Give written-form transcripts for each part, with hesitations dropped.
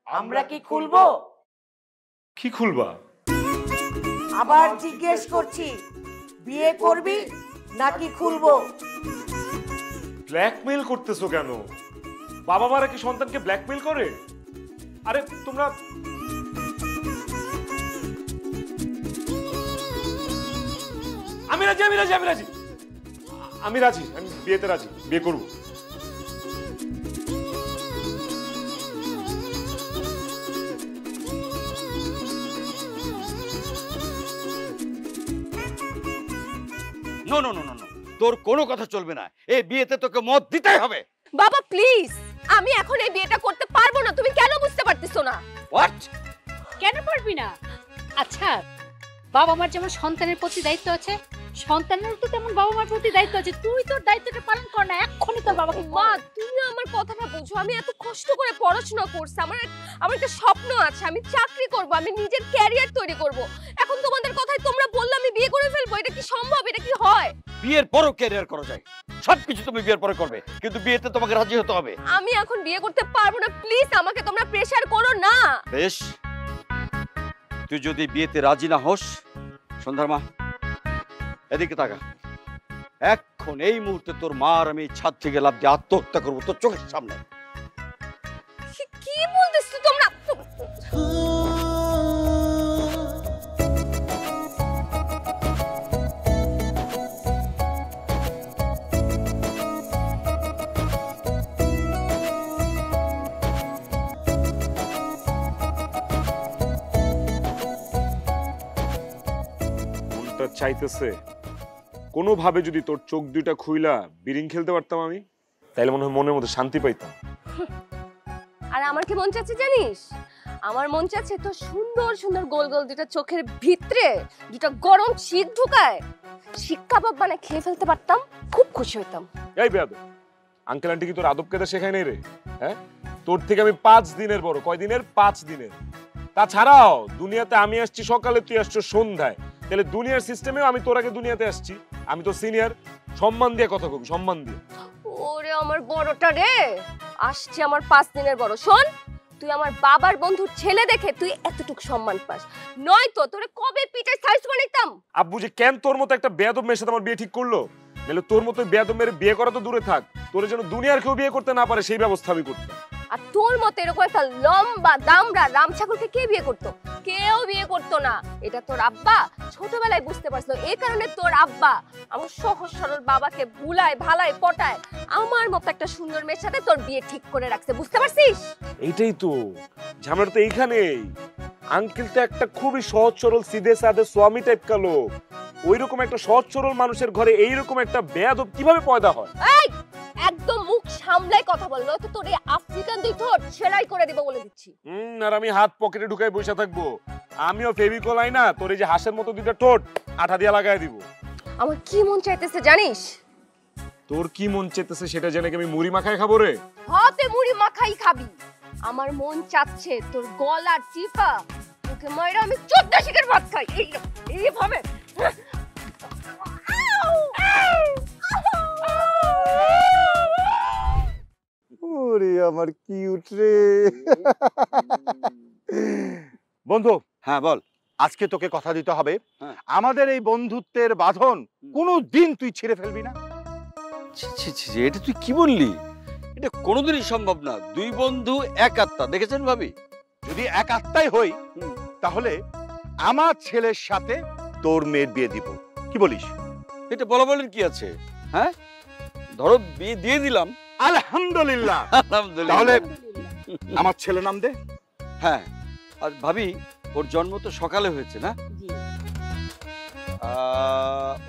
আমরা কি খুলবো? কি খুলবা? আবার জিজ্ঞেস করছি, বিয়ে করবি নাকি খুলবো? ব্ল্যাকমেইল করতেছো কেন? বাবা মারা কি সন্তানকে ব্ল্যাকমেইল করে? আরে তোমরা আমি রাজি আমি রাজি আমি রাজি আমি রাজি আমি বিয়েতে রাজি, বিয়ে করবো। No no no no no, তোর কোনো কথা চলবে না। এই বিয়েতে তোকে মত দিতেই হবে। বাবা প্লিজ, আমি এখন এই বিয়েটা করতে পারবো না। তুমি কেন বুঝতে পারতেছো না? হোয়াট? কেন পারবি না? আচ্ছা, বাবা মার যেমন সন্তানের প্রতি দায়িত্ব আছে, সন্তানেরও তো তেমন বাবা মার প্রতি দায়িত্ব আছে। তুই তোর দায়িত্বটা পালন কর না এক্ষুনি তোর বাবাকে। মা, তুমি আমার কথাটা বুঝো। আমি এত কষ্ট করে পড়াশোনা করছি, আমার একটা স্বপ্ন আছে, আমি চাকরি করব, আমি নিজের ক্যারিয়ার তৈরি করব। এখন তোমাদের কথাই তোমরা বললে আমি বিয়ে করে ফেলবো, এটা কি সম্ভব? এটা কি হয়? বিয়ের পরও ক্যারিয়ার করা যায়, সবকিছু তুমি বিয়ের পরে করবে, কিন্তু বিয়েতে তোমাকে রাজি হতে হবে। আমি এখন বিয়ে করতে পারবো না, প্লিজ আমাকে তোমরা প্রেসার করো না। বেশ, তুই যদি বিয়েতে রাজি না হোস, সন্ধ্যার মা এদিকে তাকা। এখন এই মুহূর্তে তোর মা আর আমি ছাদ থেকে লাফ দিয়ে আত্মহত্যা করবো তোর চোখের সামনে। কি বলতেছো তোমরা? মনটা চাইতেছে কোনোভাবে যদি তোর চোখ দুইটা খুইলা বিরিং খেলতে পারতাম আমি, তাইলে মনে হয় মনের মধ্যে শান্তি পাইতাম। আর আমার কি মন চাচ্ছে জানিস? আমার মন চাচ্ছে তো সুন্দর সুন্দর গোল গোল দুটা চোখের ভিতরে দুটা গরম শিক ঢুকায় শিক কাবাব বানায় খেয়ে ফেলতে পারতাম, খুব খুশি হইতাম। এই বেয়াদব, আঙ্কেল আন্টি কি তোর আদব কায়দা শেখায় নাই রে? হ্যাঁ, তোর থেকে আমি 5 দিনের বড়। কয় দিনের? 5 দিনের। তাছাড়াও দুনিয়াতে আমি আসছি সকালে, তুই আসছো সন্ধ্যায়, তাহলে দুনিয়ার সিস্টেমেও আমি তোর আগে দুনিয়াতে আসছি। আমি তো সিনিয়র, সম্মান দিয়ে কথা কবি, সম্মান দিয়ে। ওরে আমার বড়টা রে, আসছে আমার 5 দিনের বড়। শোন, তুই আমার বাবার বন্ধুর ছেলে দেখে তুই এতটুকু সম্মান পাস, নয়তো তোরে কবে পিটাই সাইজ বানাইতাম। আব্বু যে কেন তোর মতো একটা বেয়াদব মেয়ের সাথে আমার বিয়ে ঠিক করলো? নাহলে তোর মতো বেয়াদব মেয়ের বিয়ে করা তো দূরে থাক, তোর যেন দুনিয়ার কেউ বিয়ে করতে না পারে সেই ব্যবস্থা আমি করতাম। আর তোর মতো এরকম একটা লম্বা দামড়া রাম ঠাকুরকে কে বিয়ে করতো? কেউ বিয়ে করতো না। এটা তোর আব্বা ছোটবেলায় বুঝতে পারছিল, এই কারণে তোর আব্বা আমার সহজ সরল বাবাকে ভুলায় ভালায় পটায় আমার মতো একটা সুন্দর মেয়ের সাথে তোর বিয়ে ঠিক করে রাখছে। বুঝতে পারছিস? এইটাই তো ঝামেলা, তো এইখানেই। আঙ্কেল তো একটা খুবই সহজ সরল সিধে সাধে স্বামী টাইপ কা লোক। ওইরকম একটা সহজ সরল মানুষের ঘরে এইরকম একটা বেয়াদব কিভাবে পয়দা হয়? এই একদম মুখ সামলাই কথা বল, নয়তো তোর এই আফ্রিকান দুই ঠোঁট সেলাই করে দিব বলে দিচ্ছি। আর আমি হাত পকেটে ঢুকাই বসে থাকবো? আমিও ফেভিকল আই না, তোর এই যে হাঁসের মতো দুইটা ঠোঁট আঠা দিয়ে লাগাই দিব। আমার কি মন চাইতেছে জানিস? তোর কি মন চাইতেছে সেটা জেনে কি আমি মুড়ি মাখায় খাবো রে? হাতে মুড়ি মাখাই খাবি। আমার মন চাচ্ছে তোর গলা টিপা তোকে মাইরা আমি 14 শিকের ভাত খাই। এইভাবে ওরে আমার কিউট রে। বন্ধু, হ্যাঁ বল। আজকে তোকে কথা দিতে হবে, হ্যাঁ। আমাদের এই বন্ধুত্বের বাঁধন কোনোদিন তুই ছিঁড়ে ফেলবি না। এটা তুই কি বললি? এটা কোনোদিনই সম্ভব না। দুই বন্ধু এক আত্মা, দেখেছেন ভাবি? যদি এক আত্মাই হই তাহলে আমার ছেলের সাথে তোর মেয়ের বিয়ে দিব, কি বলিস? এটা বলা বলেন কি আছে? হ্যাঁ, ধরো বিয়ে দিয়ে দিলাম। আলহামদুলিল্লাহ। আলহামদুলিল্লাহ। তাহলে আমার ছেলের নাম দে। হ্যাঁ, আর ভাবি ওর জন্ম তো সকালে হয়েছে না?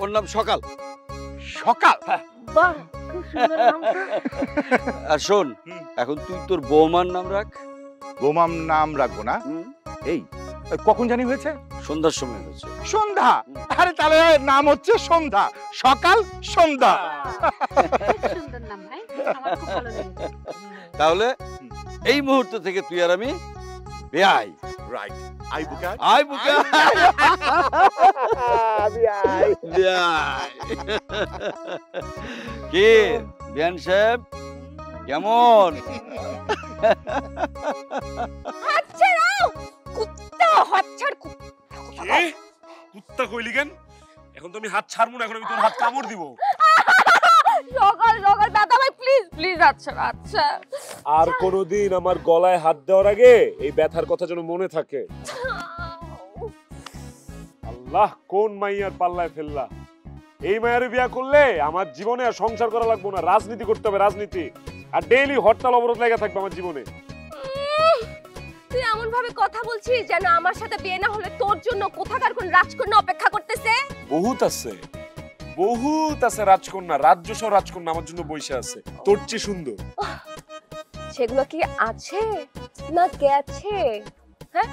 ওর নাম সকাল। সকাল? হ্যাঁ। বাহ, খুব সুন্দর নামটা। আর শোন, এখন তুই তোর বৌমার নাম রাখ। বোমাম নাম রাখবো না? এই কখন জানি হয়েছে? সন্ধ্যার সময় হয়েছে। সন্ধ্যা? আরে তাহলে নাম হচ্ছে সন্ধ্যা, সকাল সন্ধ্যা। সুন্দর নাম ভাই, আমার খুব ভালো লেগেছে। তাহলে এই মুহূর্ত থেকে তুই আর আমি বেয়াই। রাইট। আই বুকা, আই বুকা। বেয়াই। কে বিয়ান সাহেব কেমন? কইলি কেন? এখন তো আমি হাত ছাড়বো না, এখন আমি তোর হাত কামড় দিব। সকাল সকাল দাদা ভাই প্লিজ প্লিজ। আচ্ছা আচ্ছা আর কোনোদিন আমার গলায় হাত দেওয়ার আগে এই ব্যথার কথা যেন মনে থাকে। আল্লাহ, কোন মাইয়ার পাল্লায় ফেললা। এই মায়ের বিয়া করলে আমার জীবনে আর সংসার করা লাগবো না, রাজনীতি করতে হবে, রাজনীতি। আর ডেইলি হরতাল অবরোধ লেগে থাকবে আমার জীবনে। তুই এমন ভাবে কথা বলছিস যেন আমার সাথে বিয়ে না হলে তোর জন্য কোথাকার কোন রাজকন্যা অপেক্ষা করতেছে। বহুত আছে, বহুত আছে রাজকন্যা, রাজ্য সহ রাজকন্যা আমার জন্য বসে আছে, তোর চেয়ে সুন্দর। সেগুলো কি আছে না গেছে? হ্যাঁ,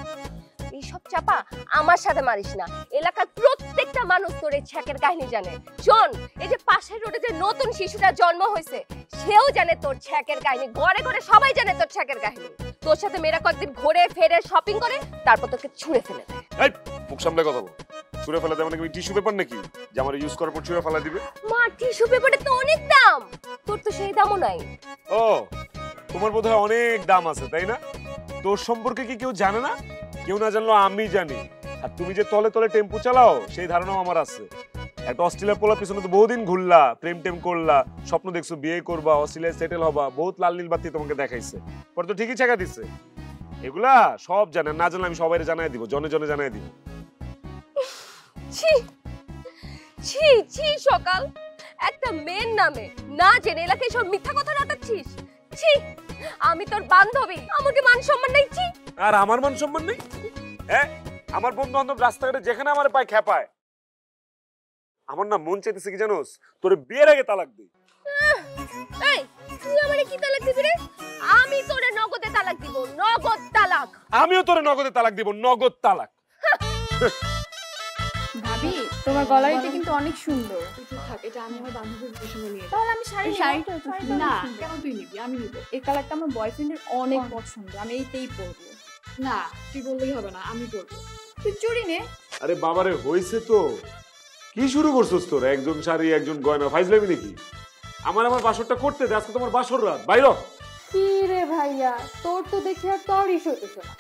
এইসব চাপা আমার সাথে মারিস না। এলাকার প্রত্যেকটা মানুষ তোর এই ছ্যাকের কাহিনী জানে। শোন, এই যে পাশের রোডে যে নতুন শিশুটা জন্ম হয়েছে সেও জানে তোর ছ্যাকের কাহিনী। ঘরে ঘরে সবাই জানে তোর ছ্যাকের কাহিনী। তোর সাথে মেয়েরা কয়েকদিন ঘুরে ফেরে শপিং করে তারপর তোকে ছুঁড়ে ফেলে দেয়। এই মুখ সামলে কথা বল। ছুঁড়ে ফেলে দেবে নাকি টিস্যু পেপার নাকি যে আমার ইউজ করার পর ছুঁড়ে ফেলা দিবে? মা, টিস্যু পেপারে তো অনেক দাম, তোর তো সেই দামও নাই। ও, তোমার বোধহয় অনেক দাম আছে তাই না? তোর সম্পর্কে কি কেউ জানে না? কেউ না জানলো আমি জানি। আর তুমি যে তলে তলে টেম্পু চালাও সেই ধারণাও আমার আছে। একটা অস্ট্রেলিয়ার পোলার পিছনে তো বহুদিন ঘুরলা, প্রেম টেম করলা, স্বপ্ন দেখছো বিয়ে করবা, অস্ট্রেলিয়ায় সেটেল হবা, বহুত লাল নীল বাতি তোমাকে দেখাইছে, পরে তো ঠিকই ছেঁকা দিছে। এগুলা সব জানে, না জানলে আমি সবাই জানাই দিব, জনে জনে জানাই দিব। ছি ছি ছি, সকাল একটা মেয়ের নামে না জেনে এলাকায় সব মিথ্যা কথা রটাচ্ছিস। ছি, আমি তোর বান্ধবী, আমাকে মান সম্মান নেই। ছি। আর আমার মান সম্মান নেই? হ্যাঁ, আমার বন্ধু বান্ধব রাস্তাঘাটে যেখানে আমার পায় খেপায়। আমার না মন চাইতেছে কি জানোস, তোর বিয়ের আগে তালাক দিই। এই, তুই আমারে কি তালাক দিবি রে? আমি তোরে নগদে তালাক দিব, নগদ তালাক। আমিও তোরে নগদে তালাক দিব, নগদ তালাক। ভাবি, তোমার গলার এটা কিন্তু অনেক সুন্দর। থাক, এটা আমি আমার বান্ধবীর সঙ্গে নিয়ে যাই। তাহলে আমি শাড়িটা তো না, কেন তুই নিবি? আমি নিব। এই কালারটা আমার বয়ফ্রেন্ডের অনেক পছন্দ, আমি এইটাই পরবো। না, তুই বললেই হবে না, আমি পরবো। তুই চুড়ি নে। আরে বাবারে, হইছে তো। কি শুরু করছস তোর? একজন শাড়ি একজন গয়না, ফাইজলামি নাকি? আমার বাসরটা করতে দে, আজকে তোমার বাসর রাত, বাইর। কি রে ভাইয়া, তোর তো দেখে আর তোরই সইতেছে না।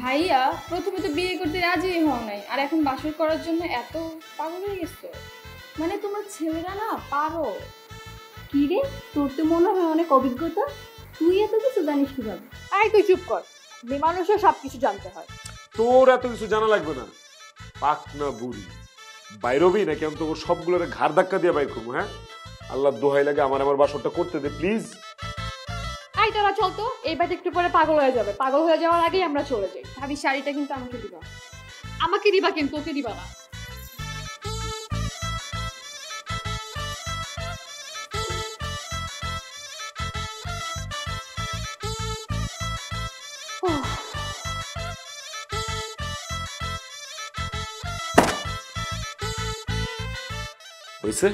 ভাইয়া, প্রথমে তো বিয়ে করতে রাজি হও নাই, আর এখন বাসর করার জন্য এত পাগল হয়ে গেছো। মানে তোমার ছেলেরা না পারো। কি রে, তোর তো মনে হয় অনেক অভিজ্ঞতা, তুই এত কিছু জানিস কিভাবে? আই তুই চুপ কর, মেয়ে মানুষের সবকিছু জানতে হয়। তোর এত কিছু জানা লাগবে না। পাক না বুড়ি, বাইরবি নাকি আমি তোর সবগুলোর ঘাড় ধাক্কা দিয়ে বাইর করবো? হ্যাঁ, আল্লাহ দোহাই লাগে আমার বাসরটা করতে দে প্লিজ। আই তোরা চল তো, এই বাড়িতে একটু পরে পাগল হয়ে যাবে। পাগল হয়ে যাওয়ার আগেই আমরা চলে যাই। ভাবি, শাড়িটা কিন্তু আমাকে দিবা। আমাকে দিবা কিন্তু, ওকে দিবা না। হয়েছে,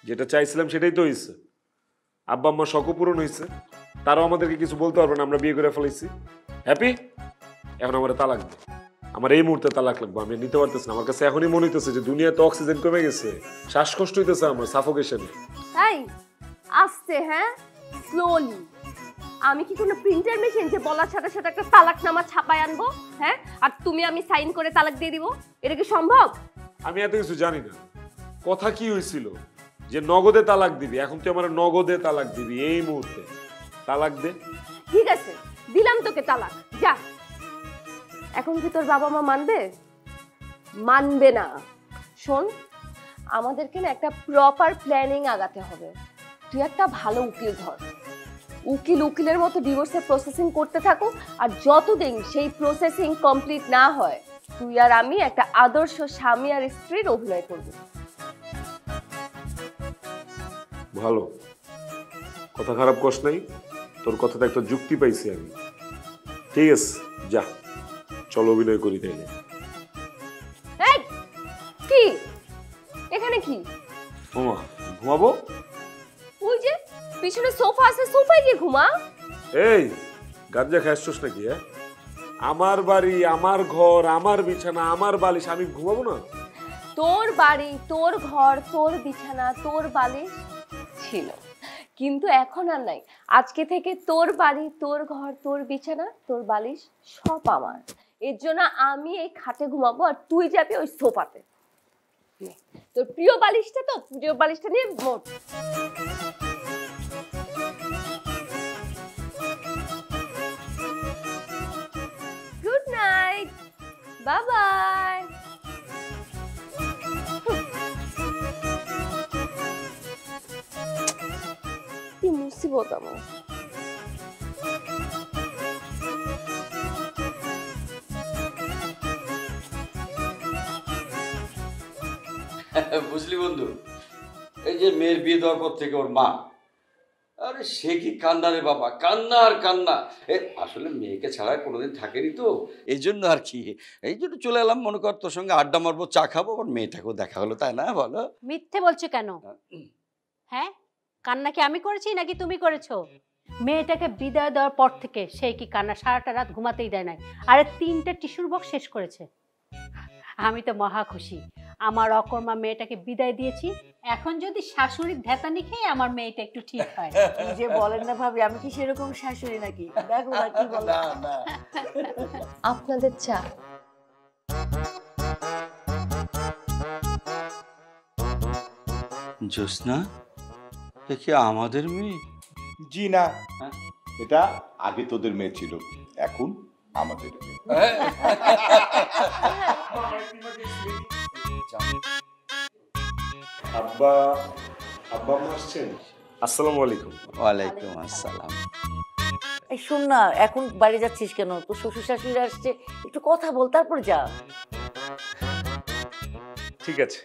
যেটা চাইছিলাম সেটাই তো হয়েছে। আব্বা আম্মা শখ পূরণ হয়েছে, তারাও আমাদেরকে কিছু বলতে পারবে না, আমরা বিয়ে করে ফেলাইছি। হ্যাপি। এখন আমার তালাক দে, আমার এই মুহূর্তে তালাক লাগবে, আমি নিতে পারতেছি না। আমার কাছে এখনই মনে হইতেছে যে দুনিয়াতে অক্সিজেন কমে গেছে, শ্বাসকষ্ট হইতেছে আমার, সাফোকেশনে। এই আস্তে, হ্যাঁ স্লোলি। আমি কি কোনো প্রিন্টার মেশিন যে বলার সাথে সাথে একটা তালাকনামা ছাপায় আনবো? হ্যাঁ, আর তুমি আমি সাইন করে তালাক দিয়ে দিব? এটা কি সম্ভব? আমি এত কিছু জানি না। কথা কি হয়েছিল যে নগদে তালাক দিবি, এখন তুই আমার নগদে তালাক দিবি এই মুহূর্তে। তালাক দে। ঠিক আছে, দিলাম তোকে তালাক, যা। এখন কি তোর বাবা মা মানবে? মানবে না। শোন, আমাদেরকে না একটা প্রপার প্ল্যানিং আগাতে হবে। তুই একটা ভালো উকিল ধর, উকিলের মতো ডিভোর্সের প্রসেসিং করতে থাকো, আর যতদিন সেই প্রসেসিং কমপ্লিট না হয় তুই আর আমি একটা আদর্শ স্বামী আর স্ত্রীর অভিনয় করব। ভালো কথা, খারাপ কষ নাই। তোর কথাতে একটা যুক্তি পাইছি আমি। ঠিক আছে, যা, চলো অভিনয় করি তাইলে। এই কি এখানে কি? ওমা, ঘুমাবো? ওই যে পিছনে সোফা আছে, সোফায় গিয়ে ঘুমা। এই গাঞ্জা খাইছস নাকি? হ্যাঁ, আমার বাড়ি, আমার ঘর, আমার বিছানা, আমার বালিশ, আমি ঘুমাবো না? তোর বাড়ি, তোর ঘর, তোর বিছানা, তোর বালিশ ছিল, কিন্তু এখন আর নাই। আজকে থেকে তোর বাড়ি, তোর ঘর, তোর বিছানা, তোর বালিশ সব আমার। এর জন্য আমি এই খাটে ঘুমাবো আর তুই যাবি ওই সোফাতে। নে, তোর প্রিয় বালিশটা তো, প্রিয় বালিশটা নিয়ে মোট। Good night, bye bye. কি মুসিবত আমার। বুঝলি বন্ধু, এই যে মেয়ের বিয়ে দেওয়ার পর থেকে ওর মা, আরে সে কি কান্না রে বাবা, কান্না আর কান্না। আসলে মেয়েকে ছাড়া কোনোদিন থাকেনি তো, এই জন্য আর কি, এই জন্য চলে এলাম। মনে কর তোর সঙ্গে আড্ডা মারবো, চা খাবো, আবার মেয়েটাকেও দেখা হলো, তাই না বলো? মিথ্যে বলছো কেন? হ্যাঁ, কান্না কি আমি করেছি নাকি তুমি করেছো? মেয়েটাকে বিদায় দেওয়ার পর থেকে সেই কি কান্না, সারাটা রাত ঘুমাতেই দেয় নাই। আরে 3টে টিস্যুর বক্স শেষ করেছে। আমি তো মহা খুশি, আমার অকর্মা মেয়েটাকে বিদায় দিয়েছি। এখন যদি শাশুড়ির ধ্যাতানি খেয়ে আমার মেয়েটা একটু ঠিক হয়। কি যে বলেন না ভাবি, আমি কি সেরকম শাশুড়ি নাকি? দেখো না কি বলে। আপনাদের চা। জ্যোৎস্না, দেখি আমাদের মেয়ে? জি না, এটা আগে তোদের মেয়ে ছিল, এখন আমাদের মেয়ে। আব্বা, আব্বা আম্মা আসছেন? আসসালামু আলাইকুম। ওয়ালাইকুম আসসালাম। এই শোন না, এখন বাড়ি যাচ্ছিস কেন? তোর শ্বশুর শাশুড়ি আসছে, একটু কথা বল তারপর যা। ঠিক আছে।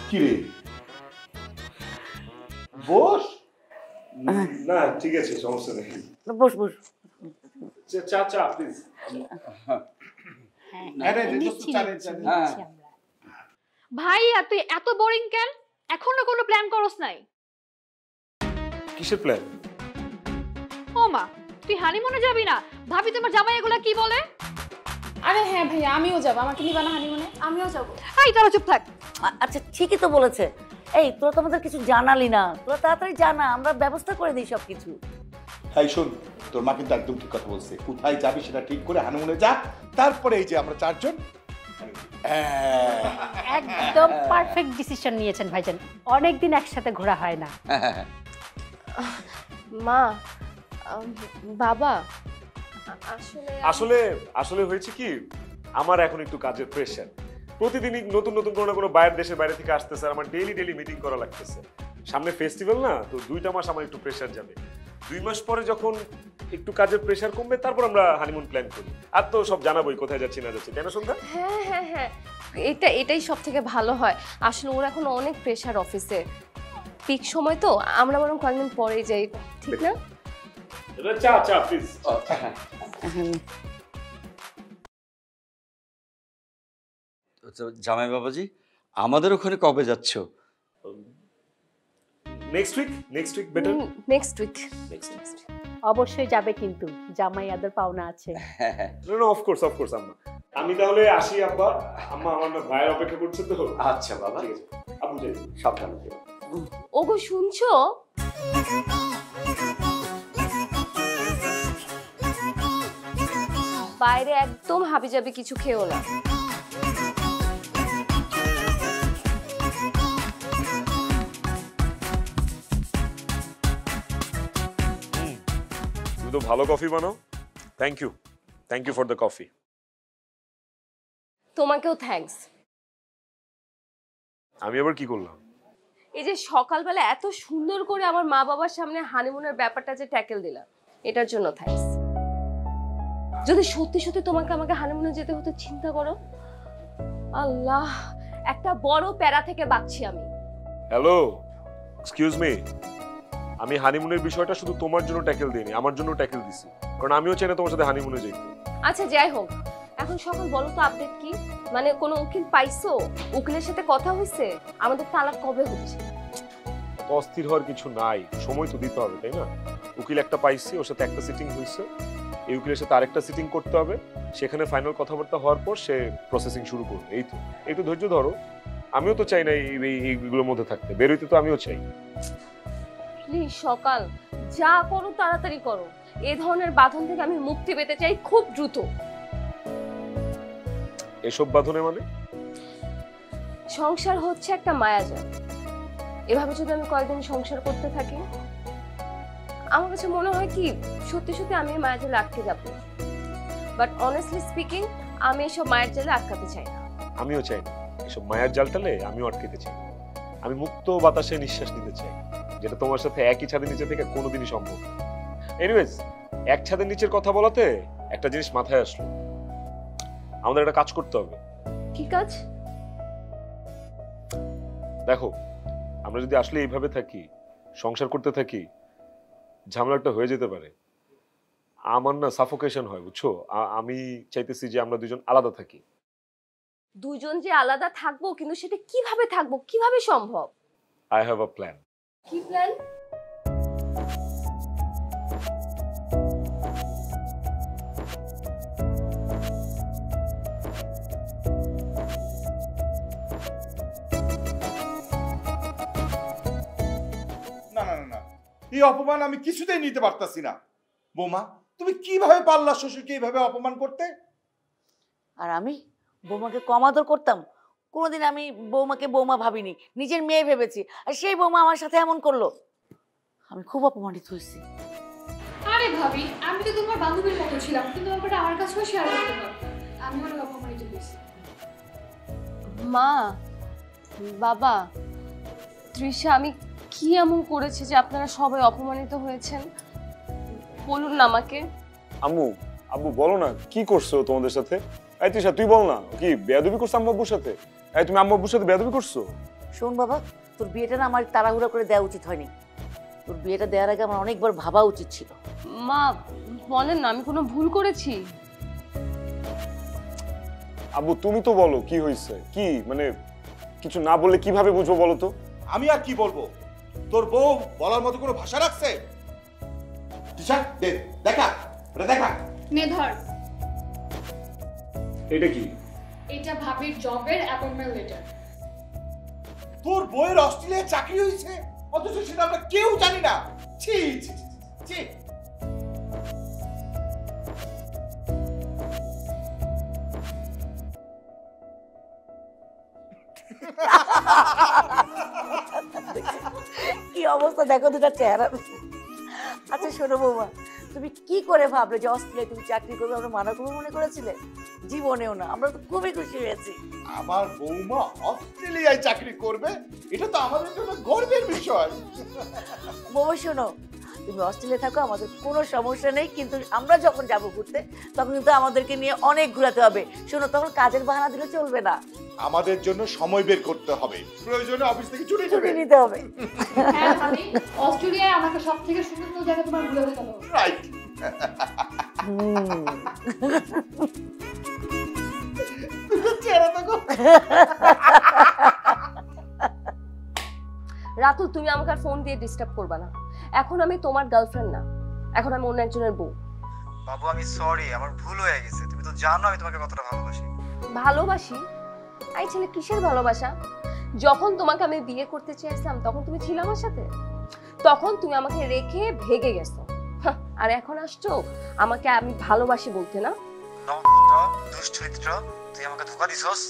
কি রে, বস। না ঠিক আছে, সমস্যা নেই। বস বস। চা চা প্লিজ। ভাইয়া তুই এত বোরিং কেন? এখনো কোনো প্ল্যান করস নাই? কিসের প্ল্যান? ও মা, তুই হানিমুনে যাবি না? ভাবি তোমার জামাই এগুলা কি বলে? আরে হ্যাঁ ভাইয়া, আমিও যাবো। আমাকে নিবা না হানিমুনে? আমিও যাবো। এই তোরা চুপ থাক। আচ্ছা ঠিকই তো বলেছে। এই তোরা তো আমাদের কিছু জানালি না, তোরা তাড়াতাড়ি জানা, আমরা ব্যবস্থা করে দিই সবকিছু। হ্যাঁ শোন, তোর মা কিন্তু একদম ঠিক কথা বলছে। কোথায় যাবি সেটা ঠিক করে হানিমুনে যা, তারপরে এই যে আমরা 4 জন। একদম পারফেক্ট ডিসিশন নিয়েছেন ভাইজান, অনেকদিন একসাথে ঘোরা হয় না। মা, বাবা, আসলে আসলে হয়েছে কি, আমার এখন একটু কাজের প্রেশার। প্রতিদিনই নতুন নতুন কোনো না কোনো বাইরের দেশের বাইরে থেকে আসতেছে, আমার ডেইলি মিটিং করা লাগতেছে। সামনে ফেস্টিভ্যাল না, তো 2টা মাস আমার একটু প্রেশার যাবে। 2 মাস পরে যখন একটু কাজের প্রেশার কমবে, তারপর আমরা হানিমুন প্ল্যান করি। আর তো সব জানাবোই কোথায় যাচ্ছি না যাচ্ছি, তাই না সন্ধ্যা? হ্যাঁ হ্যাঁ হ্যাঁ, এটাই সব থেকে ভালো হয়। আসলে ওর এখন অনেক প্রেশার অফিসে, পিক সময় তো, আমরা বরং কয়েকদিন পরেই যাই, ঠিক না? চা চা প্লিজ। জামাই বাবাজি, আমাদের ওখানে কবে যাচ্ছ? Next week better. Next week. অবশ্যই যাবে, কিন্তু জামাই আদর পাওনা আছে। না অফকোর্স আম্মা। আমি তাহলে আসি আব্বা। আম্মা আমার না ভাইয়ের অপেক্ষা করছে তো। আচ্ছা বাবা, ঠিক আছে আব্বু, যাই। সাবধানে। ওগো শুনছো? বাইরে একদম হাবিজাবি কিছু খেও না। তুমি তো ভালো কফি বানাও। Thank you for the coffee. তোমাকেও থ্যাঙ্কস। আমি আবার কি করলাম? এই যে সকালবেলা এত সুন্দর করে আমার মা বাবার সামনে হানিমুনের ব্যাপারটা যে ট্যাকেল দিলাম, এটার জন্য থ্যাঙ্কস। যদি সত্যি সত্যি তোমাকে আমাকে হানিমুনে যেতে হতো, চিন্তা করো। আল্লাহ, একটা বড় প্যারা থেকে বাঁচছি আমি। হ্যালো, এক্সকিউজ মি, আমি হানিমুনের বিষয়টা শুধু তোমার জন্য ট্যাকেল দিইনি, আমার জন্য ট্যাকেল দিছি, কারণ আমিও চাই না তোমার সাথে হানিমুনে যেতে। আচ্ছা যাই হোক, এখন সকাল বলো তো আপডেট কি? মানে কোনো উকিল পাইছো? উকিলের সাথে কথা হয়েছে? আমাদের তালাক কবে হচ্ছে? অস্থির হওয়ার কিছু নাই, সময় তো দিতে হবে, তাই না? উকিল একটা পাইছি, ওর সাথে একটা সিটিং হয়েছে, এই উকিলের সাথে আরেকটা সিটিং করতে হবে, সেখানে ফাইনাল কথাবার্তা হওয়ার পর সে প্রসেসিং শুরু করবে। এই তো, একটু ধৈর্য ধরো। আমিও তো চাই না এইগুলোর মধ্যে থাকতে, বেরোইতে তো আমিও চাই। প্লিজ সকাল, যা করো তাড়াতাড়ি করো। এই ধরনের বাঁধন থেকে আমি মুক্তি পেতে চাই খুব দ্রুত। এসব বাঁধনে মানে? সংসার হচ্ছে একটা মায়াজাল। এভাবে যদি আমি কয়েকদিন সংসার করতে থাকি, আমার কাছে মনে হয় কি সত্যি সত্যি আমি মায়াজালে আটকে যাবো। বাট অনেস্টলি স্পিকিং, আমি এসব মায়ের জালে আটকাতে চাই না। আমিও চাই না এসব মায়ার জালটালে আমিও আটকেতে চাই। আমি মুক্ত বাতাসে নিঃশ্বাস নিতে চাই, যেটা তোমার সাথে একই ছাদের নিচে থেকে কোনোদিনই সম্ভব না। এনিওয়েজ, এক ছাদের নিচের কথা বলাতে একটা জিনিস মাথায় আসলো, আমাদের একটা কাজ করতে হবে। কি কাজ? দেখো, আমরা যদি আসলে এইভাবে থাকি, সংসার করতে থাকি, ঝামেলাটা হয়ে যেতে পারে। আমার না সাফোকেশন হয়, বুঝছো? আমি চাইতেছি যে আমরা দুজন আলাদা থাকি। দুজন যে আলাদা থাকবো, কিন্তু সেটা কিভাবে থাকবো, কিভাবে সম্ভব? I have a plan. কি প্ল্যান? না না না না, এই অপমান আমি কিছুতেই নিতে পারতাছি না। বৌমা, তুমি কিভাবে পারলা শ্বশুরকে এইভাবে অপমান করতে? আর আমি বৌমাকে কম আদর করতাম? কোনোদিন আমি বৌমাকে বৌমা ভাবিনি, নিজের মেয়ে ভেবেছি, আর সেই বৌমা আমার সাথে এমন করলো। আমি খুব অপমানিত হয়েছি। আরে ভাবি, আমি তো তোমার বান্ধবীর মতো ছিলাম, কিন্তু ব্যাপারটা আমার কাছেও শেয়ার করতে পারো। আমি অনেক অপমানিত হয়েছি। মা, বাবা, তৃষা, আমি কি এমন করেছি যে আপনারা সবাই অপমানিত হয়েছেন? বলুন না আমাকে। আম্মু, আব্বু বলো না কি করছো তোমাদের সাথে? এই তৃষা, তুই বল না, কি বেয়াদবি করছো আম্মু আব্বুর সাথে? এই তুমি আম্মু আব্বুর সাথে বেয়াদবি করছো? শোন বাবা, তোর বিয়েটা না আমার তাড়াহুড়া করে দেওয়া উচিত হয়নি। তোর বিয়েটা দেওয়ার আগে আমার অনেকবার ভাবা উচিত ছিল। মা বলেন না, আমি কোনো ভুল করেছি? আব্বু তুমি তো বলো কি হয়েছে, কি মানে কিছু না বললে কিভাবে বুঝবো বলো তো? আমি আর কি বলবো? তোর বউ বলার মতো কোনো ভাষা রাখছে? দেখা, দেখা। নে ধর, এটা কি? এটা ভাবির জবের অ্যাপয়েন্টমেন্ট লেটার। তোর বউয়ের অস্ট্রেলিয়ায় চাকরি হয়েছে, অথচ সেটা আমরা কেউ জানি না। ছি ছি ছি ছি। কি অবস্থা দেখো দুটা চেহারা। আচ্ছা শোনো বৌমা, তুমি কি করে ভাবলে যে অস্ট্রেলিয়ায় তুমি চাকরি করবে? আমরা মানা করবো মনে করেছিলে? জীবনেও না। আমরা তো খুবই খুশি হয়েছি। আমার বৌমা অস্ট্রেলিয়ায় চাকরি করবে, এটা তো আমাদের জন্য গর্বের বিষয়। বৌমা শোনো, তুমি অস্ট্রেলিয়া থাকো, আমাদের কোনো সমস্যা নেই, কিন্তু আমরা যখন যাবো ঘুরতে তখন কিন্তু আমাদেরকে নিয়ে অনেক ঘোরাতে হবে। শোনো, তখন কাজের বাহানা দিলে চলবে না, আমাদের জন্য সময় বের করতে হবে, প্রয়োজনে অফিস থেকে ছুটি ছুটি নিতে হবে। হ্যাঁ ভাবি, অস্ট্রেলিয়ায় আমাকে সবথেকে সুন্দর জায়গা তোমার ঘুরে দেখানো। রাইট। রাতুল, তুমি আমাকে আর ফোন দিয়ে ডিস্টার্ব করবা না। এখন আমি তোমার গার্লফ্রেন্ড না, এখন আমি অন্য একজনের বউ। বাবু আমি সরি, আমার ভুল হয়ে গেছে। তুমি তো জানো আমি তোমাকে কতটা ভালোবাসি। ভালোবাসি? এই ছেলে কিসের ভালোবাসা? যখন তোমাকে আমি বিয়ে করতে চেয়েছিলাম তখন তুমি ছিলে আমার সাথে, তখন তুমি আমাকে রেখে ভেগে গেছো। আর এখন আসছো আমাকে আমি ভালোবাসি বলতে না? দুশ্চরিত্র, তুই আমাকে ধোঁকা দিছস।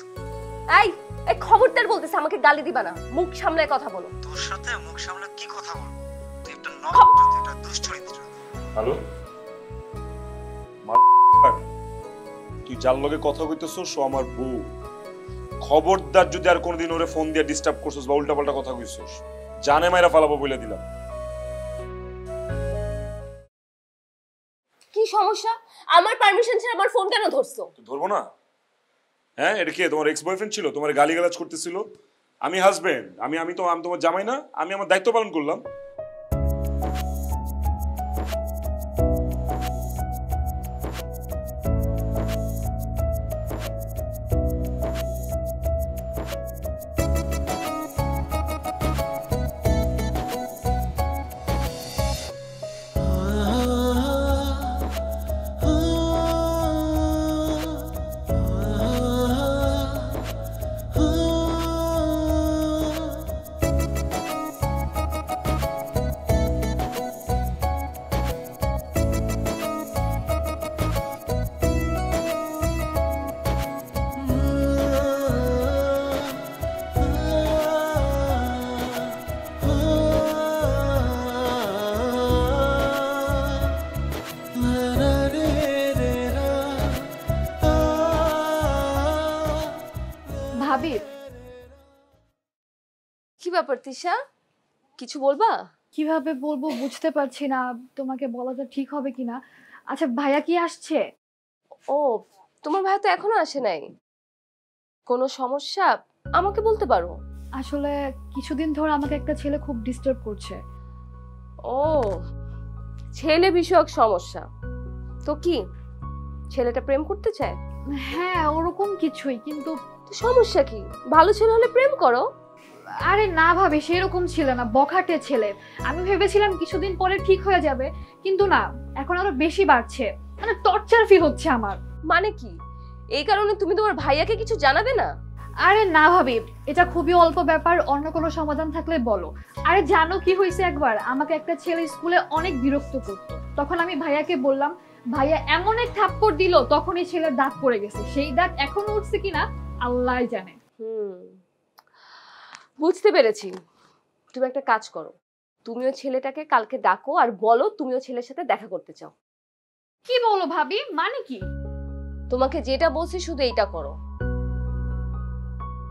এই এই খবরদার বলতেছে, আমাকে গালি দিবা না, মুখ সামলায় কথা বলো। তোর সাথে মুখ সামলে কি কথা বলবো? তুই একটা নষ্ট, তুই একটা দুশ্চরিত্র। হ্যালো, তুই যার লগে কথা কইতেছস সো আমার বউ। খবরদার যদি আর কোনোদিন ওরে ফোন দিয়ে ডিস্টার্ব করছস বা উল্টাপাল্টা কথা কইছস, জানে মাইরা ফালাবো বলে দিলাম। কি সমস্যা? আমার পারমিশন ছাড়া আমার ফোন কেন ধরছো? ধরবো না? হ্যাঁ, এটা কি তোমার এক্স বয়ফ্রেন্ড ছিল? তোমার গালিগালাজ করতেছিল? আমি হাজবেন্ড, আমি তোমার জামাই না? আমি আমার দায়িত্ব পালন করলাম। ব্যাপার তিশা, কিছু বলবা? কিভাবে বলবো বুঝতে পারছি না, তোমাকে বলাটা ঠিক হবে কিনা। আচ্ছা ভাইয়া কি আসছে? ও, তোমার ভাই তো এখনো আসে নাই। কোনো সমস্যা আমাকে বলতে পারো। আসলে কিছুদিন ধরে আমাকে একটা ছেলে খুব ডিস্টার্ব করছে। ও, ছেলে বিষয়ক সমস্যা। তো কি ছেলেটা প্রেম করতে চায়? হ্যাঁ ওরকম কিছুই, কিন্তু তো সমস্যা কি? ভালো ছেলে হলে প্রেম করো। আরে না ভাবি, সেরকম ছিল না, বখাটে ছেলে। আমি ভেবেছিলাম কিছুদিন পরে ঠিক হয়ে যাবে, কিন্তু না, এখন আরো বেশি বাড়ছে। মানে টর্চার ফিল হচ্ছে আমার। মানে কি? এই কারণে তুমি তোমার ভাইয়াকে কিছু জানাবে না? আরে না ভাবি, এটা খুবই অল্প ব্যাপার, অন্য কোনো সমাধান থাকলে বলো। আরে জানো কি হয়েছে, একবার আমাকে একটা ছেলে স্কুলে অনেক বিরক্ত করতো। তখন আমি ভাইয়াকে বললাম, ভাইয়া এমন এক থাপ্পড় দিল, তখন এই ছেলের দাঁত পড়ে গেছে। সেই দাঁত এখনো উঠছে কিনা আল্লাহই জানে। বুঝতে পেরেছি। তুমি একটা কাজ করো, তুমিও ছেলেটাকে কালকে ডাকো আর বলো তুমিও ছেলের সাথে দেখা করতে চাও। কি বলো ভাবি, মানে কি? তোমাকে যেটা বলছি শুধু এইটা করো,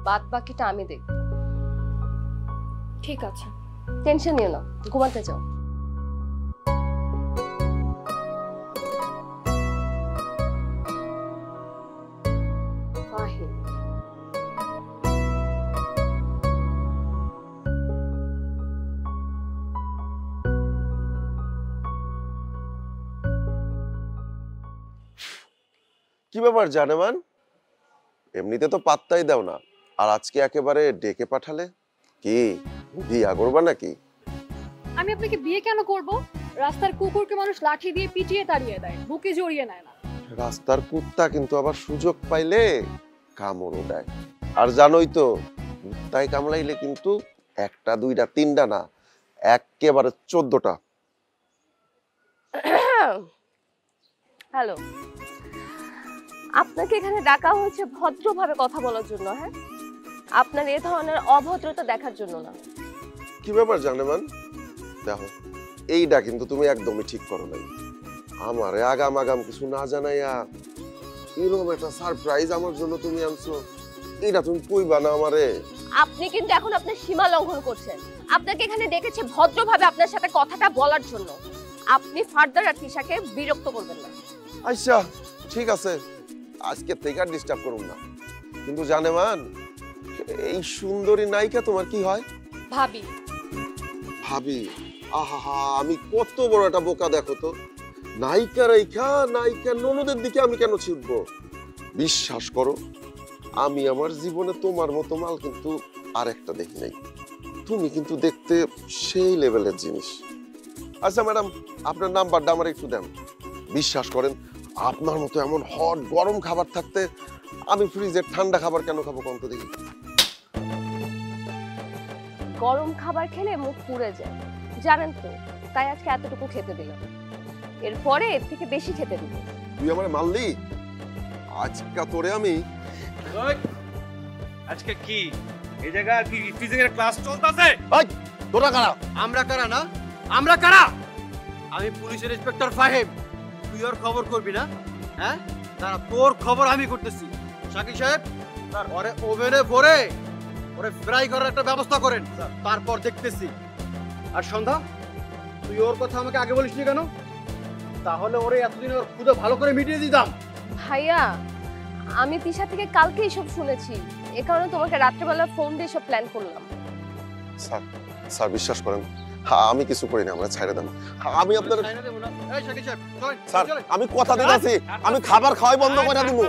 বাদ বাকিটা আমি দেখব। ঠিক আছে, টেনশন নিও না, ঘুমাতে যাও। ফাহিম, কি ব্যাপার জানেমান, এমনিতে তো পাত্তাই দাও না, আর আজকে একেবারে ডেকে পাঠালে? কি বিয়া করবা নাকি? আমি আপনাকে বিয়ে কেন করব? রাস্তার কুকুরকে মানুষ লাঠি দিয়ে পিটিয়ে তাড়িয়ে দেয়, বুকে জড়িয়ে নেয় না। রাস্তার কুত্তা কিন্তু আবার সুযোগ পাইলে কামড়ও দেয়। আর জানোই তো, কুত্তায় কামড়াইলে কিন্তু একটা দুইটা তিনটা না, একেবারে 14টা। হ্যালো, আপনাকে এখানে ডাকা হয়েছে ভদ্রভাবে কথা বলার জন্য। হ্যাঁ, আপনার এ ধরনের অভদ্রতা দেখার জন্য না। কি ব্যাপার জানেমান, দেখো এইটা কিন্তু তুমি একদমই ঠিক করো নাই। আমারে আগাম আগাম কিছু না জানাইয়া এরকম একটা সারপ্রাইজ আমার জন্য তুমি আনছো, এটা তুমি কইবা না আমারে? আপনি কিন্তু এখন আপনার সীমা লঙ্ঘন করছেন। আপনাকে এখানে ডেকেছে ভদ্রভাবে আপনার সাথে কথাটা বলার জন্য। আপনি ফার্দার আর তিশাকে বিরক্ত করবেন না। আচ্ছা ঠিক আছে, আজকে থেকে আর ডিস্টার্ব করুন না। কিন্তু জানেমান, এই সুন্দরী নায়িকা তোমার কি হয়? ভাবি। ভাবি? আহা, আমি কত বড় একটা বোকা দেখো তো। নায়িকা রেখা নায়িকা ননদের দিকে আমি কেন ছুটবো? বিশ্বাস করো, আমি আমার জীবনে তোমার মতো মাল কিন্তু আর একটা দেখি নাই। তুমি কিন্তু দেখতে সেই লেভেলের জিনিস। আচ্ছা ম্যাডাম, আপনার নাম্বারটা আমার একটু দেন। বিশ্বাস করেন, আপনার মতো এমন হট গরম খাবার থাকতে আমি ফ্রিজের ঠান্ডা খাবার কেন খাবো কন্ত দেখি? গরম খাবার খেলে মুখ পুড়ে যায়, জানেন তো, তাই আজকে এতটুকু খেতে দিলাম। এরপরে এর থেকে বেশি খেতে দিব। তুই আমারে মারলি? আজকে তোরে আমি। আজকে কি এই জায়গা কি টিচিং এর ক্লাস চলতেছে? এই তোরা কারা? আমরা কারা না? আমরা কারা? আমি পুলিশের ইন্সপেক্টর ফাহিম। তুই ওর খবর করবি না? হ্যাঁ, তারা তোর খবর আমি করতেছি। শাকিল সাহেব, ওরে ওভেনে ভরে ওরে ফ্রাই করার একটা ব্যবস্থা করেন, তারপর দেখতেছি। আর সন্ধ্যা, তুই ওর কথা আমাকে আগে বলিসনি কেন? তাহলে ওরে এতদিন ওর ক্ষুধা ভালো করে মিটিয়ে দিতাম। ভাইয়া, আমি তিশা থেকে কালকে এসব শুনেছি, এ কারণে তোমাকে রাত্রেবেলা ফোন দিয়ে সব প্ল্যান করলাম। স্যার, স্যার বিশ্বাস করেন, আমি কিছু করি না, আমরা ছাইড়ে দেন। আমি আপনার স্যার, আমি কথা দিতেছি, আমি খাবার খাওয়াই বন্ধ করে দিব।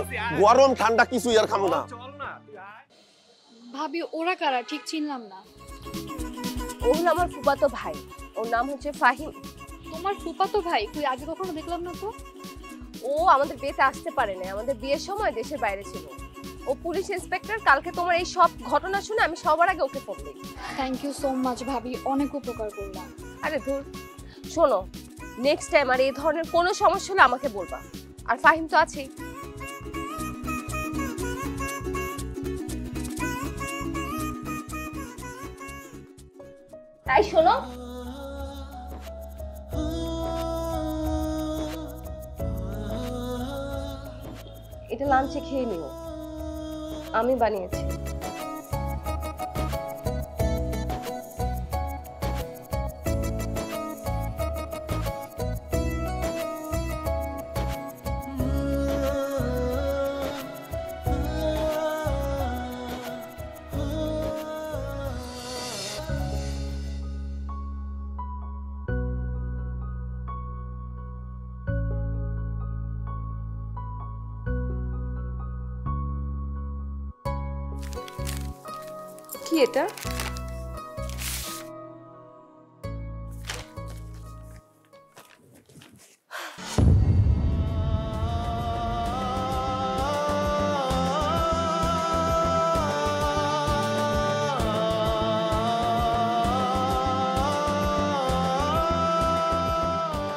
গরম ঠান্ডা কিছুই আর খাবো না। ভাবি ওরা কারা, ঠিক চিনলাম না। ও হলো আমার ফুফাতো ভাই, ওর নাম হচ্ছে ফাহিম। তোমার ফুফাতো ভাই? কই আগে কখনো দেখলাম না তো। ও আমাদের বিয়েতে আসতে পারে না, আমাদের বিয়ের সময় দেশের বাইরে ছিল। ও পুলিশ ইন্সপেক্টর। কালকে তোমার এই সব ঘটনা শুনে আমি সবার আগে ওকে ফোন দিই। থ্যাংক ইউ সো মাচ ভাবি, অনেক উপকার করলাম। আরে ধুর, শোনো, নেক্সট টাইম আর এই ধরনের কোনো সমস্যা হলে আমাকে বলবা। আর ফাহিম তো আছেই। তাই শোনো, এটা লাঞ্চে খেয়ে নিও, আমি বানিয়েছি। কি এটা?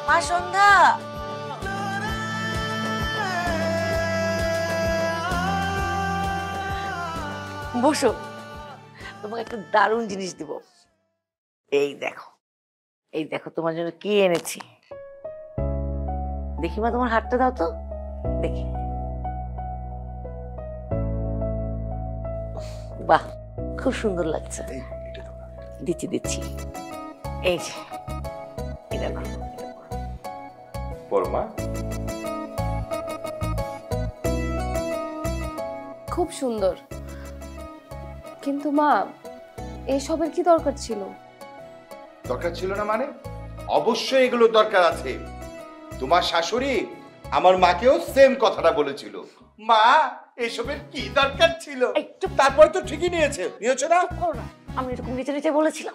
মা সন্ধ্যা, বসো, তোমাকে একটা দারুণ জিনিস দিব। এই দেখো, এই দেখো তোমার জন্য কি এনেছি। দেখি মা, তোমার হাতটা দাও তো দেখি। বাহ, খুব সুন্দর লাগছে। দিচ্ছি দিচ্ছি, এই যে এটা নাও। বড়মা, খুব সুন্দর, কিন্তু মা এসবের কি দরকার ছিল? দরকার ছিল না মানে? অবশ্যই এগুলো দরকার আছে। তোমার শাশুড়ি আমার মাকেও সেম কথাটা বলেছিল, মা এসবের কি দরকার ছিল। তারপরে তো ঠিকই নিয়েছে না? আমি এরকম নিচে নিচে বলেছিলাম।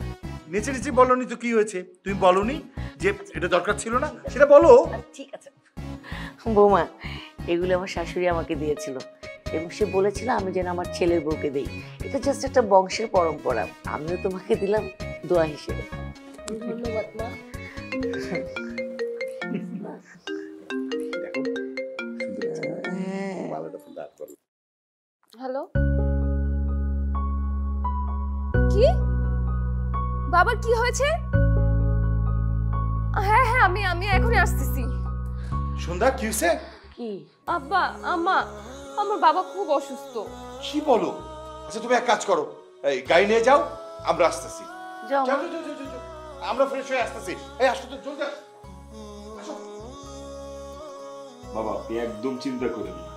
নিচে নিচে বলনি তো কি হয়েছে? তুমি বলনি যে এটা দরকার ছিল না? সেটা বলো। ঠিক আছে বৌমা, এগুলো আমার শাশুড়ি আমাকে দিয়েছিল এবং সে বলেছিল আমি যেন আমার ছেলের বউকে দেই। এটা জাস্ট একটা বংশের পরম্পরা, আমিও তোমাকে দিলাম দোয়া হিসেবে। ধন্যবাদ মা। হ্যালো, কি বাবার কি হয়েছে? হ্যাঁ হ্যাঁ, আমি এখনই আসতেছি। সন্ধ্যা, কি হয়েছে? কি? আব্বা আম্মা, আমার বাবা খুব অসুস্থ। কি বলো? আচ্ছা তুমি এক কাজ করো, এই গাড়ি নিয়ে যাও, আমরা আসতেছি। যাও যাও, আমরা ফ্রেশ হয়ে আসতেছি। এই আসো তো, জলদি আসো। বাবা আপনি একদম চিন্তা করেন না,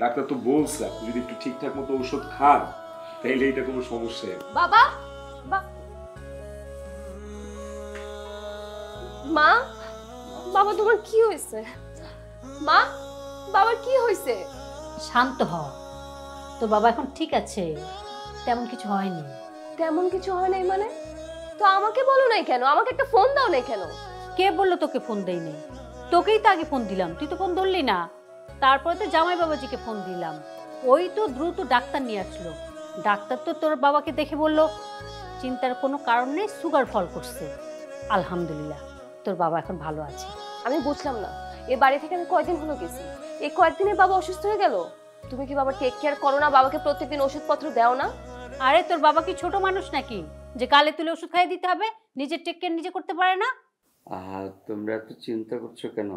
ডাক্তার তো বলছে আপনি যদি একটু ঠিকঠাক মতো ওষুধ খান তাহলে এটা কোনো সমস্যা নেই। বাবা, মা, বাবা তোমার কি হয়েছে? মা, বাবার কি হয়েছে? শান্ত হ, তোর বাবা এখন ঠিক আছে, তেমন কিছু হয়নি। তেমন কিছু হয় নাই মানে? তো আমাকে বলো নাই কেন? আমাকে একটা ফোন দাও নাই কেন? কে বললো তোকে ফোন দেয়নি? তোকেই তো আগে ফোন দিলাম, তুই তো ফোন ধরলি না। তারপরে তো জামাই বাবাজিকে ফোন দিলাম, ওই তো দ্রুত ডাক্তার নিয়ে আসলো। ডাক্তার তো তোর বাবাকে দেখে বলল চিন্তার কোনো কারণ নেই, সুগার ফল করছে। আলহামদুলিল্লাহ তোর বাবা এখন ভালো আছে। আমি বুঝলাম না, এই বাড়ি থেকে আমি কয়দিন হলো গেছি, এই কয়েকদিনে বাবা অসুস্থ হয়ে গেল। তুমি কি বাবা টেক কেয়ার করো না? বাবাকে প্রত্যেকদিন ওষুধপত্র দাও না? আরে তোর বাবা কি ছোট মানুষ নাকি যে গালে তুলে ওষুধ খাইয়ে দিতে হবে? নিজের টেক কেয়ার নিজে করতে পারে না? তোমরা এত চিন্তা করছো কেন?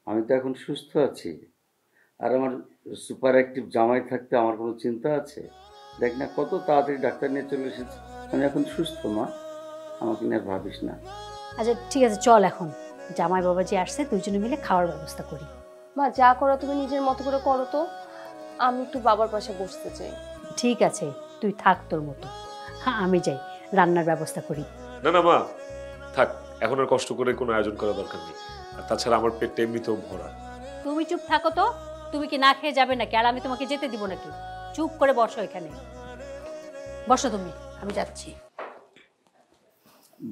আমি তো এখন সুস্থ আছি, আর আমার সুপার অ্যাক্টিভ জামাই থাকতে আমার কোনো চিন্তা আছে? দেখ না কত তাড়াতাড়ি ডাক্তার নিয়ে চলে এসেছে। আমি এখন সুস্থ মা, আমাকে নিয়ে আর ভাবিস না। আচ্ছা ঠিক আছে, চল এখন জামাই বাবাজি আসছে, দুজনে মিলে খাওয়ার ব্যবস্থা করি। মা যা করো তুমি নিজের মতো করে করো তো, আমি একটু বাবার পাশে বসতে চাই। ঠিক আছে তুই থাক তোর মতো, হ্যাঁ আমি যাই রান্নার ব্যবস্থা করি। না না মা থাক, এখন আর কষ্ট করে কোনো আয়োজন করার দরকার নেই। আর তাছাড়া আমার পেটটা এমনিতেও ভরা। তুমি চুপ থাকো তো, তুমি কি না খেয়ে যাবে নাকি? আর আমি তোমাকে যেতে দিব নাকি? চুপ করে বসো এখানে, বসো তুমি, আমি যাচ্ছি।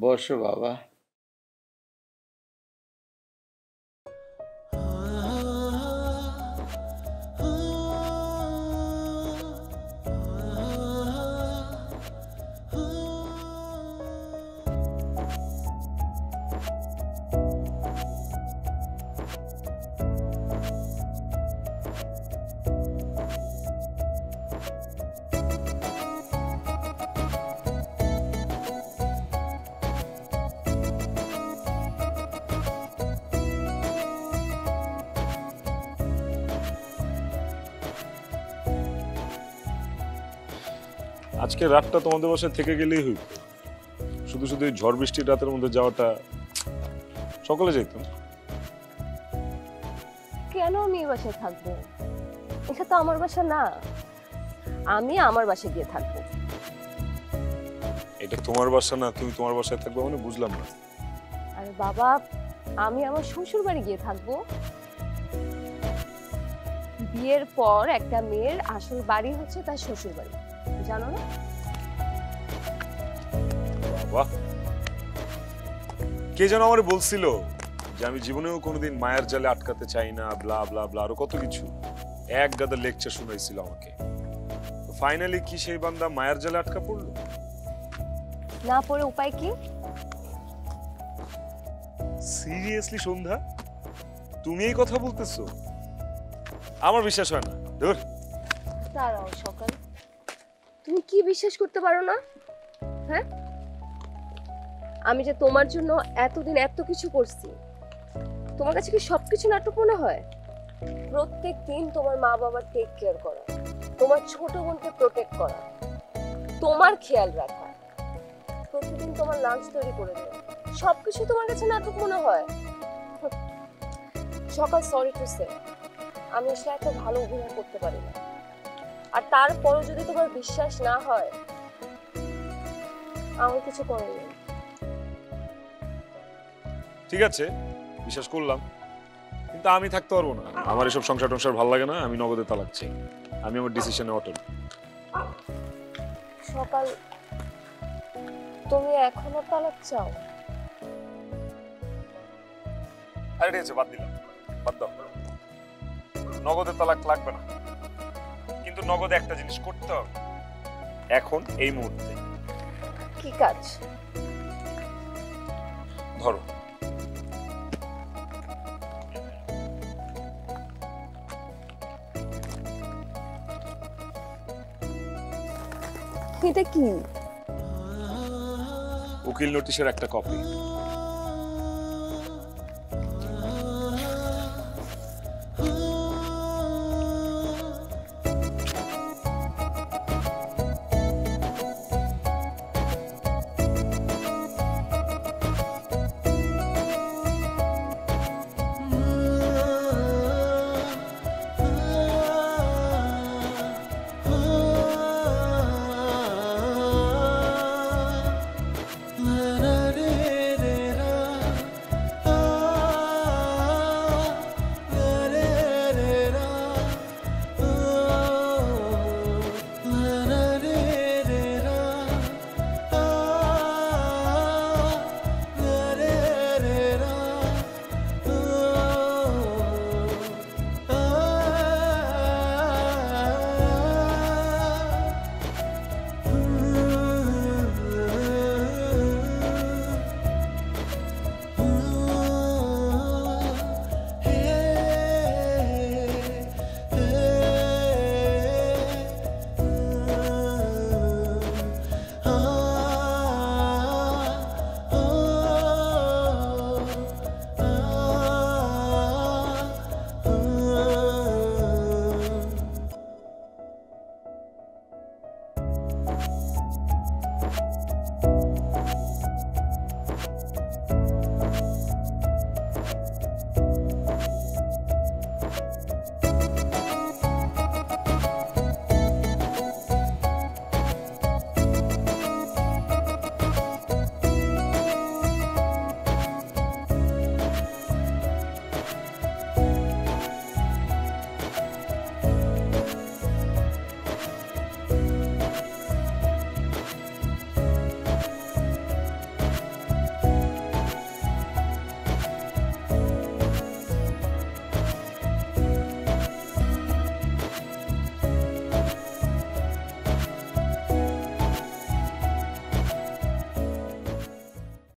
বসো বাবা। আজকে রাতটা তোমাদের বাসায় থেকে গেলেই হইতো, শুধু শুধু এই ঝড় বৃষ্টির রাতের মধ্যে যাওয়াটা। সকালে যাইতাম। কেন আমি এই বাসায় থাকবো? এটা তো আমার বাসা না, আমি আমার বাসায় গিয়ে থাকবো। এটা তোমার বাসা না, তুমি তোমার বাসায় থাকবে মানে বুঝলাম না। আরে বাবা, আমি আমার শ্বশুর বাড়ি গিয়ে থাকবো। বিয়ের পর একটা মেয়ের আসল বাড়ি হচ্ছে তার শ্বশুর বাড়ি, জানো না? বাহ, কে যেন আমার বলছিল যে আমি জীবনেও কোনোদিন মায়ের জালে আটকাতে চাই না, ব্লা ব্লা ব্লা, আরো কত কিছু এক গাদা লেকচার শুনাইছিল আমাকে। ফাইনালি কি সেই বান্দা মায়ের জালে আটকা পড়লো? না পড়ে উপায় কি? সিরিয়াসলি সন্ধ্যা, তুমি এই কথা বলতেছো? আমার বিশ্বাস হয় না। ধুর। দাঁড়াও সকাল, তুমি কি বিশ্বাস করতে পারো না? হ্যাঁ, আমি যে তোমার জন্য এতদিন এত কিছু করছি, তোমার কাছে কি সবকিছু নাটক মনে হয়? প্রত্যেক দিন তোমার মা বাবার টেক কেয়ার করা, তোমার ছোট বোনকে প্রোটেক্ট করা, তোমার খেয়াল রাখা, প্রতিদিন তোমার লাঞ্চ তৈরি করে দেওয়া, সবকিছু তোমার কাছে নাটক মনে হয়? সকাল, সরি টু সে, আমি আসলে এত ভালো অভিনয় করতে পারি না। আর তারপরও যদি তোমার বিশ্বাস না হয়, আমার কিছু করার নেই। ঠিক আছে, বিশ্বাস করলাম, কিন্তু আমি থাকতে পারবো না। আমার এসব সংসার টংসার ভালো লাগে না। আমি নগদে তালাক চাই। আমি আমার ডিসিশনে অটল। সকাল, তুমি এখনো তালাক চাও? আরে ঠিক আছে, বাদ দিলাম, বাদ দাও। নগদে তালাক লাগবে না, কিন্তু নগদে একটা জিনিস করতে হবে এখন, এই মুহূর্তে। কি কাজ? ধরো, এটা কি? উকিল নোটিশের একটা কপি।